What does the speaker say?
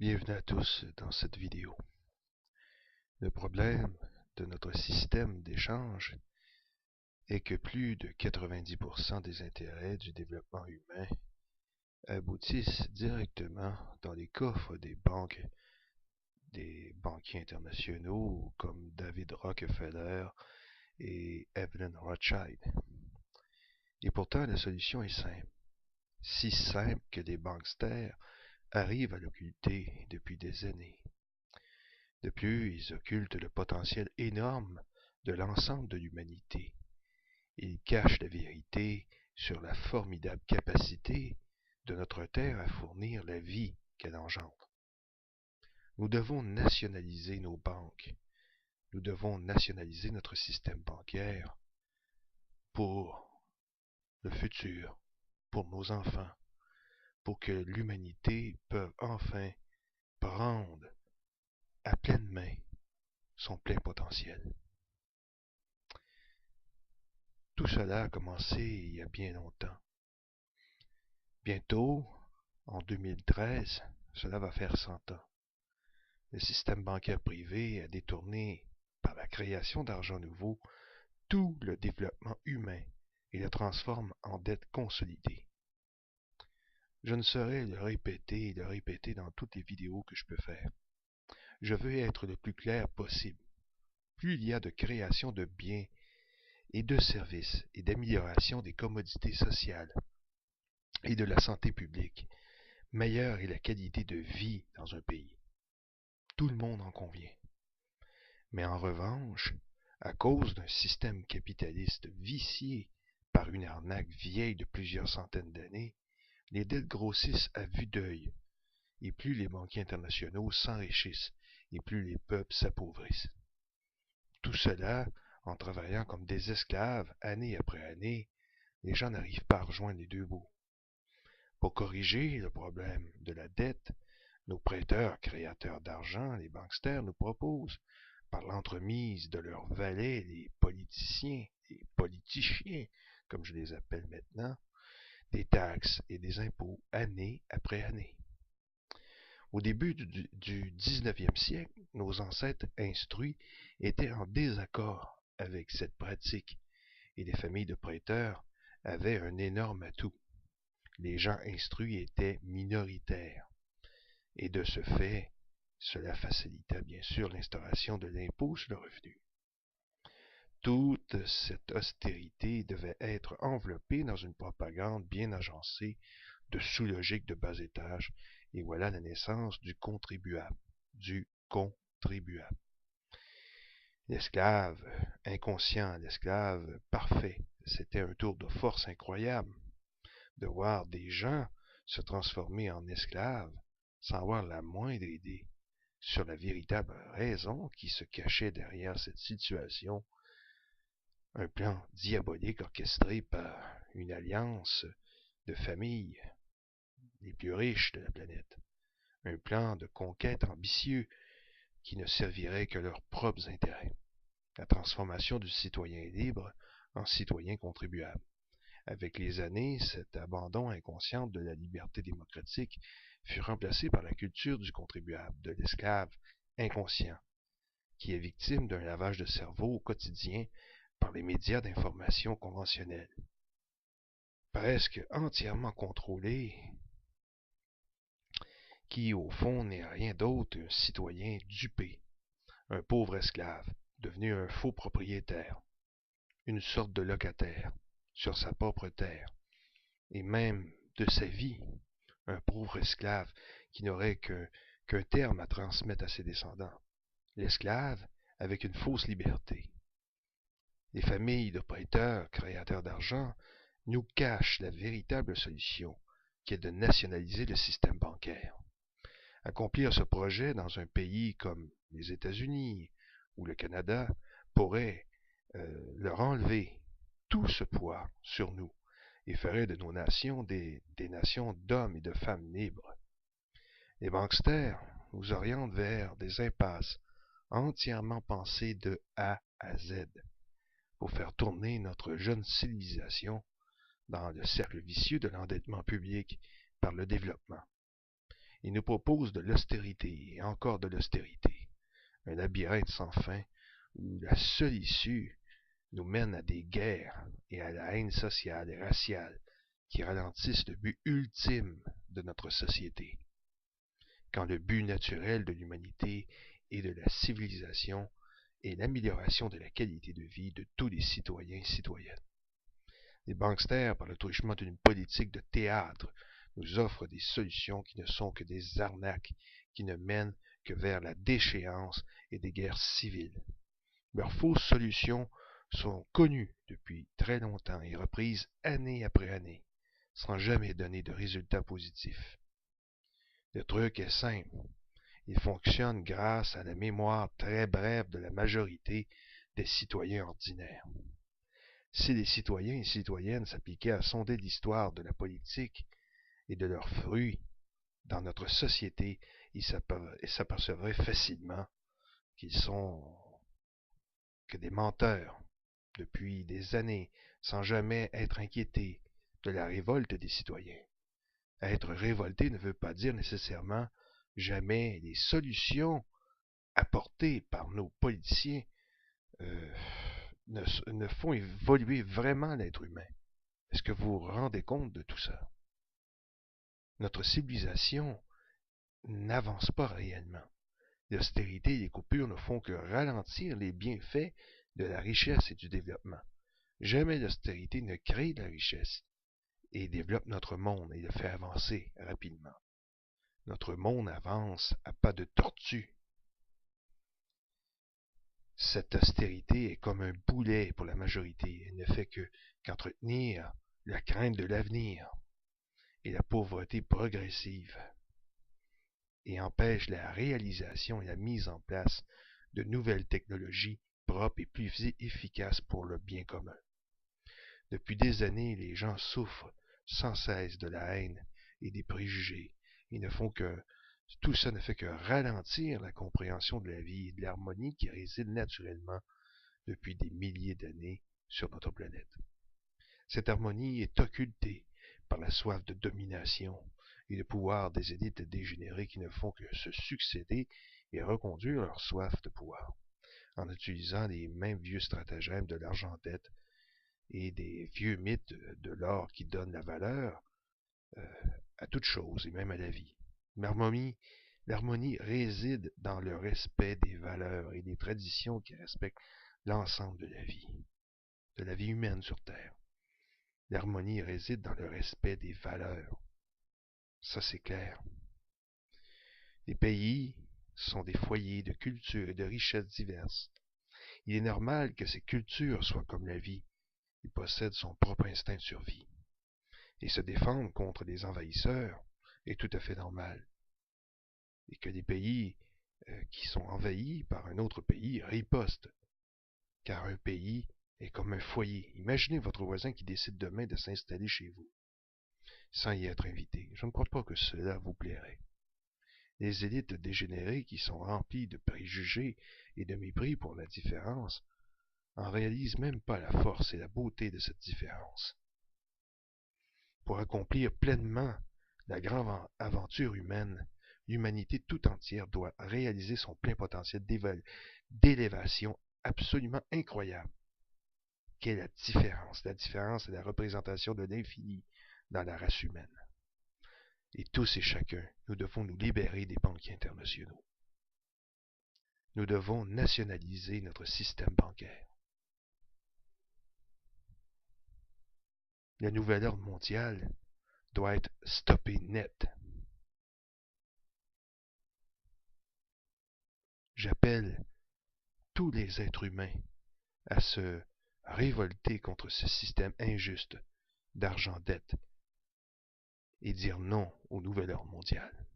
Bienvenue à tous dans cette vidéo. Le problème de notre système d'échange est que plus de 90% des intérêts du développement humain aboutissent directement dans les coffres des banques, des banquiers internationaux comme David Rockefeller et Evelyn Rothschild. Et pourtant, la solution est simple. Si simple que les banksters arrivent à l'occulter depuis des années. De plus, ils occultent le potentiel énorme de l'ensemble de l'humanité. Ils cachent la vérité sur la formidable capacité de notre Terre à fournir la vie qu'elle engendre. Nous devons nationaliser nos banques. Nous devons nationaliser notre système bancaire pour le futur, pour nos enfants, pour que l'humanité puisse enfin prendre à pleine main son plein potentiel. Tout cela a commencé il y a bien longtemps. Bientôt, en 2013, cela va faire 100 ans. Le système bancaire privé a détourné, par la création d'argent nouveau, tout le développement humain et le transforme en dette consolidée. Je ne saurais le répéter et le répéter dans toutes les vidéos que je peux faire. Je veux être le plus clair possible. Plus il y a de création de biens et de services et d'amélioration des commodités sociales et de la santé publique, meilleure est la qualité de vie dans un pays. Tout le monde en convient. Mais en revanche, à cause d'un système capitaliste vicié par une arnaque vieille de plusieurs centaines d'années, les dettes grossissent à vue d'œil, et plus les banquiers internationaux s'enrichissent, et plus les peuples s'appauvrissent. Tout cela, en travaillant comme des esclaves, année après année, les gens n'arrivent pas à rejoindre les deux bouts. Pour corriger le problème de la dette, nos prêteurs créateurs d'argent, les banksters, nous proposent, par l'entremise de leurs valets, les politiciens, comme je les appelle maintenant, des taxes et des impôts année après année. Au début du 19e siècle, nos ancêtres instruits étaient en désaccord avec cette pratique et les familles de prêteurs avaient un énorme atout. Les gens instruits étaient minoritaires et de ce fait, cela facilita bien sûr l'instauration de l'impôt sur le revenu. Toute cette austérité devait être enveloppée dans une propagande bien agencée de sous-logique de bas étage, et voilà la naissance du contribuable. L'esclave inconscient, l'esclave parfait, c'était un tour de force incroyable de voir des gens se transformer en esclaves sans avoir la moindre idée sur la véritable raison qui se cachait derrière cette situation, un plan diabolique orchestré par une alliance de familles les plus riches de la planète, un plan de conquête ambitieux qui ne servirait que leurs propres intérêts, la transformation du citoyen libre en citoyen contribuable. Avec les années, cet abandon inconscient de la liberté démocratique fut remplacé par la culture du contribuable, de l'esclave inconscient, qui est victime d'un lavage de cerveau au quotidien par les médias d'information conventionnels. Presque entièrement contrôlé, qui au fond n'est rien d'autre qu'un citoyen dupé, un pauvre esclave, devenu un faux propriétaire, une sorte de locataire sur sa propre terre, et même de sa vie, un pauvre esclave qui n'aurait qu'un terme à transmettre à ses descendants. L'esclave avec une fausse liberté. Les familles de prêteurs, créateurs d'argent, nous cachent la véritable solution, qui est de nationaliser le système bancaire. Accomplir ce projet dans un pays comme les États-Unis ou le Canada pourrait leur enlever tout ce poids sur nous et ferait de nos nations des nations d'hommes et de femmes libres. Les banksters nous orientent vers des impasses entièrement pensées de A à Z pour faire tourner notre jeune civilisation dans le cercle vicieux de l'endettement public par le développement. Il nous propose de l'austérité et encore de l'austérité. Un labyrinthe sans fin où la seule issue nous mène à des guerres et à la haine sociale et raciale qui ralentissent le but ultime de notre société. Quand le but naturel de l'humanité et de la civilisation est l'amélioration de la qualité de vie de tous les citoyens et citoyennes. Les banksters, par le truchement d'une politique de théâtre, nous offrent des solutions qui ne sont que des arnaques, qui ne mènent que vers la déchéance et des guerres civiles. Leurs fausses solutions sont connues depuis très longtemps et reprises année après année, sans jamais donner de résultats positifs. Le truc est simple. Il fonctionne grâce à la mémoire très brève de la majorité des citoyens ordinaires. Si les citoyens et citoyennes s'appliquaient à sonder l'histoire de la politique et de leurs fruits dans notre société, ils s'apercevraient facilement qu'ils sont que des menteurs depuis des années, sans jamais être inquiétés de la révolte des citoyens. Être révolté ne veut pas dire nécessairement jamais les solutions apportées par nos politiciens ne font évoluer vraiment l'être humain. Est-ce que vous vous rendez compte de tout ça? Notre civilisation n'avance pas réellement. L'austérité et les coupures ne font que ralentir les bienfaits de la richesse et du développement. Jamais l'austérité ne crée de la richesse et développe notre monde et le fait avancer rapidement. Notre monde avance à pas de tortue. Cette austérité est comme un boulet pour la majorité. Elle ne fait qu'entretenir la crainte de l'avenir et la pauvreté progressive et empêche la réalisation et la mise en place de nouvelles technologies propres et plus efficaces pour le bien commun. Depuis des années, les gens souffrent sans cesse de la haine et des préjugés. Tout ça ne fait que ralentir la compréhension de la vie et de l'harmonie qui réside naturellement depuis des milliers d'années sur notre planète. Cette harmonie est occultée par la soif de domination et le pouvoir des élites dégénérées qui ne font que se succéder et reconduire leur soif de pouvoir, en utilisant les mêmes vieux stratagèmes de l'argent-dette et des vieux mythes de l'or qui donnent la valeur à toute chose et même à la vie. L'harmonie réside dans le respect des valeurs et des traditions qui respectent l'ensemble de la vie humaine sur Terre. L'harmonie réside dans le respect des valeurs. Ça, c'est clair. Les pays sont des foyers de cultures et de richesses diverses. Il est normal que ces cultures soient comme la vie. Ils possèdent son propre instinct de survie. Et se défendre contre les envahisseurs est tout à fait normal. Et que les pays qui sont envahis par un autre pays ripostent. Car un pays est comme un foyer. Imaginez votre voisin qui décide demain de s'installer chez vous, sans y être invité. Je ne crois pas que cela vous plairait. Les élites dégénérées qui sont remplies de préjugés et de mépris pour la différence en réalisent même pas la force et la beauté de cette différence. Pour accomplir pleinement la grande aventure humaine, l'humanité tout entière doit réaliser son plein potentiel d'élévation absolument incroyable. Quelle est la différence? La différence est la représentation de l'infini dans la race humaine. Et tous et chacun, nous devons nous libérer des banquiers internationaux. Nous devons nationaliser notre système bancaire. Le nouvel ordre mondial doit être stoppé net. J'appelle tous les êtres humains à se révolter contre ce système injuste d'argent-dette et dire non au nouvel ordre mondial.